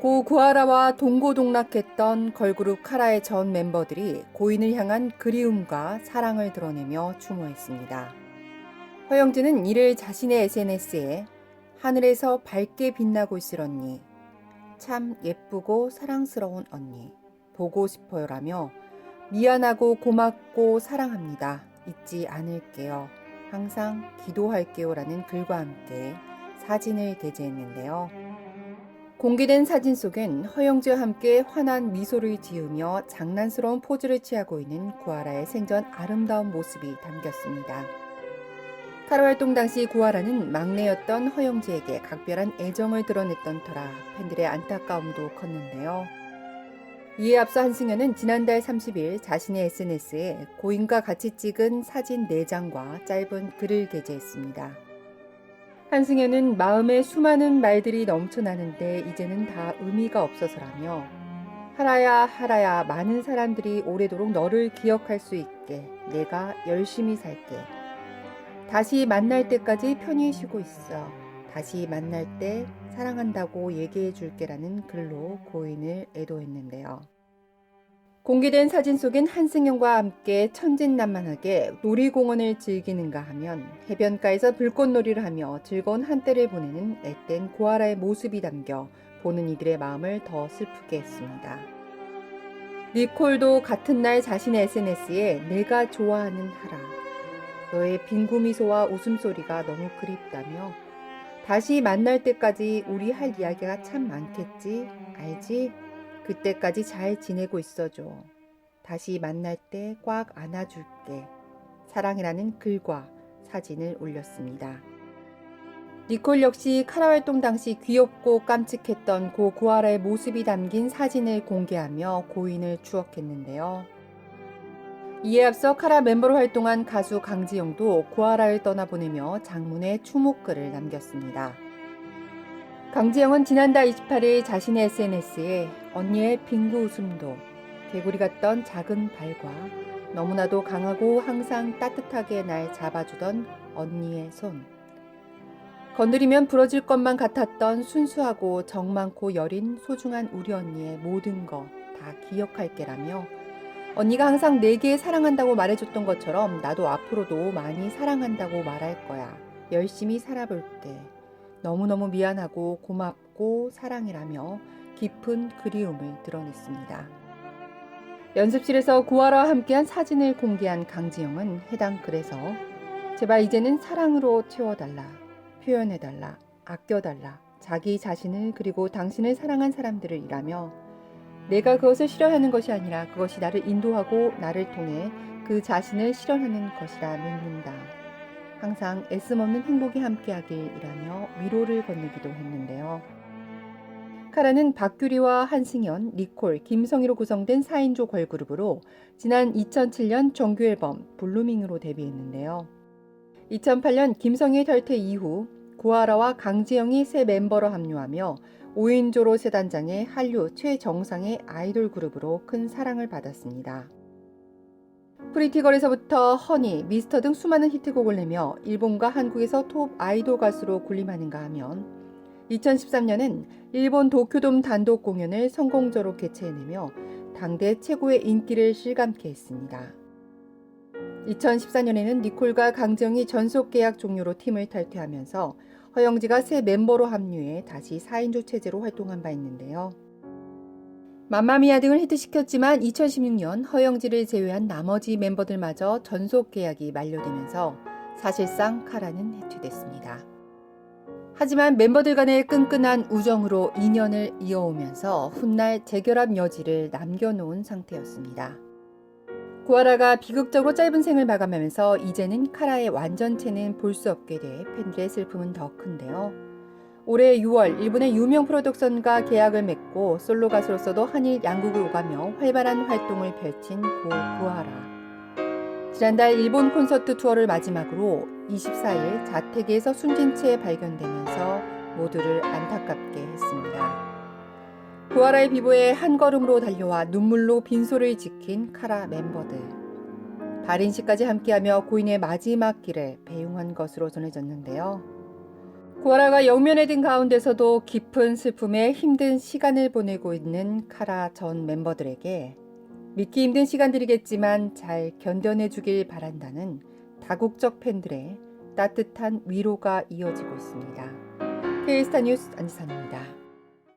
고 구하라와 동고동락했던 걸그룹 카라의 전 멤버들이 고인을 향한 그리움과 사랑을 드러내며 추모했습니다. 허영진은 이를 자신의 SNS에 하늘에서 밝게 빛나고 있을 언니, 참 예쁘고 사랑스러운 언니, 보고 싶어요라며 미안하고 고맙고 사랑합니다. 잊지 않을게요. 항상 기도할게요라는 글과 함께 사진을 게재했는데요. 공개된 사진 속엔 허영지와 함께 환한 미소를 지으며 장난스러운 포즈를 취하고 있는 구하라의 생전 아름다운 모습이 담겼습니다. 카라 활동 당시 구하라는 막내였던 허영지에게 각별한 애정을 드러냈던 터라 팬들의 안타까움도 컸는데요. 이에 앞서 한승연은 지난달 30일 자신의 SNS에 고인과 같이 찍은 사진 4장과 짧은 글을 게재했습니다. 한승연은 마음에 수많은 말들이 넘쳐나는데 이제는 다 의미가 없어서라며 하라야 하라야 많은 사람들이 오래도록 너를 기억할 수 있게 내가 열심히 살게. 다시 만날 때까지 편히 쉬고 있어. 다시 만날 때 사랑한다고 얘기해 줄게라는 글로 고인을 애도했는데요. 공개된 사진 속엔 한승연과 함께 천진난만하게 놀이공원을 즐기는가 하면 해변가에서 불꽃놀이를 하며 즐거운 한때를 보내는 앳된 구하라의 모습이 담겨 보는 이들의 마음을 더 슬프게 했습니다. 니콜도 같은 날 자신의 SNS에 내가 좋아하는 하라, 너의 빙구 미소와 웃음소리가 너무 그립다며 다시 만날 때까지 우리 할 이야기가 참 많겠지, 알지? 그때까지 잘 지내고 있어줘. 다시 만날 때 꽉 안아줄게. 사랑이라는 글과 사진을 올렸습니다. 니콜 역시 카라 활동 당시 귀엽고 깜찍했던 고 구하라의 모습이 담긴 사진을 공개하며 고인을 추억했는데요. 이에 앞서 카라 멤버로 활동한 가수 강지영도 구하라를 떠나보내며 장문의 추모글을 남겼습니다. 강지영은 지난달 28일 자신의 SNS에 언니의 빙구 웃음도, 개구리 같던 작은 발과 너무나도 강하고 항상 따뜻하게 날 잡아주던 언니의 손, 건드리면 부러질 것만 같았던 순수하고 정 많고 여린 소중한 우리 언니의 모든 거 다 기억할게라며 언니가 항상 내게 사랑한다고 말해줬던 것처럼 나도 앞으로도 많이 사랑한다고 말할 거야. 열심히 살아볼게. 너무너무 미안하고 고맙고 사랑이라며 깊은 그리움을 드러냈습니다. 연습실에서 구하라와 함께한 사진을 공개한 강지영은 해당 글에서 제발 이제는 사랑으로 채워달라, 표현해달라, 아껴달라, 자기 자신을 그리고 당신을 사랑한 사람들을 이라며 내가 그것을 실현하는 것이 아니라 그것이 나를 인도하고 나를 통해 그 자신을 실현하는 것이라 믿는다. 항상 애씀없는 행복이 함께하길이라며 위로를 건네기도 했는데요. 카라는 박규리와 한승연, 니콜, 김성희로 구성된 4인조 걸그룹으로 지난 2007년 정규 앨범 블루밍으로 데뷔했는데요. 2008년 김성희의 탈퇴 이후 구하라와 강지영이 새 멤버로 합류하며 5인조로 새 단장의 한류 최정상의 아이돌 그룹으로 큰 사랑을 받았습니다. 프리티걸에서부터 허니, 미스터 등 수많은 히트곡을 내며 일본과 한국에서 톱 아이돌 가수로 군림하는가 하면 2013년엔 일본 도쿄돔 단독 공연을 성공적으로 개최해내며 당대 최고의 인기를 실감케 했습니다. 2014년에는 니콜과 강정이 전속 계약 종료로 팀을 탈퇴하면서 허영지가 새 멤버로 합류해 다시 4인조 체제로 활동한 바 있는데요. 맘마미아 등을 히트시켰지만 2016년 허영지를 제외한 나머지 멤버들마저 전속 계약이 만료되면서 사실상 카라는 해체됐습니다. 하지만 멤버들 간의 끈끈한 우정으로 2년을 이어오면서 훗날 재결합 여지를 남겨놓은 상태였습니다. 구하라가 비극적으로 짧은 생을 마감하면서 이제는 카라의 완전체는 볼 수 없게 돼 팬들의 슬픔은 더 큰데요. 올해 6월 일본의 유명 프로덕션과 계약을 맺고 솔로 가수로서도 한일 양국을 오가며 활발한 활동을 펼친 고 구하라. 지난달 일본 콘서트 투어를 마지막으로 24일 자택에서 숨진 채 발견되면서 모두를 안타깝게 했습니다. 구하라의 비보에 한 걸음으로 달려와 눈물로 빈소를 지킨 카라 멤버들. 발인식까지 함께하며 고인의 마지막 길을 배웅한 것으로 전해졌는데요. 구하라가 영면에 든 가운데서도 깊은 슬픔에 힘든 시간을 보내고 있는 카라 전 멤버들에게 믿기 힘든 시간들이겠지만 잘 견뎌내 주길 바란다는 다국적 팬들의 따뜻한 위로가 이어지고 있습니다. K스타 뉴스 안지선입니다.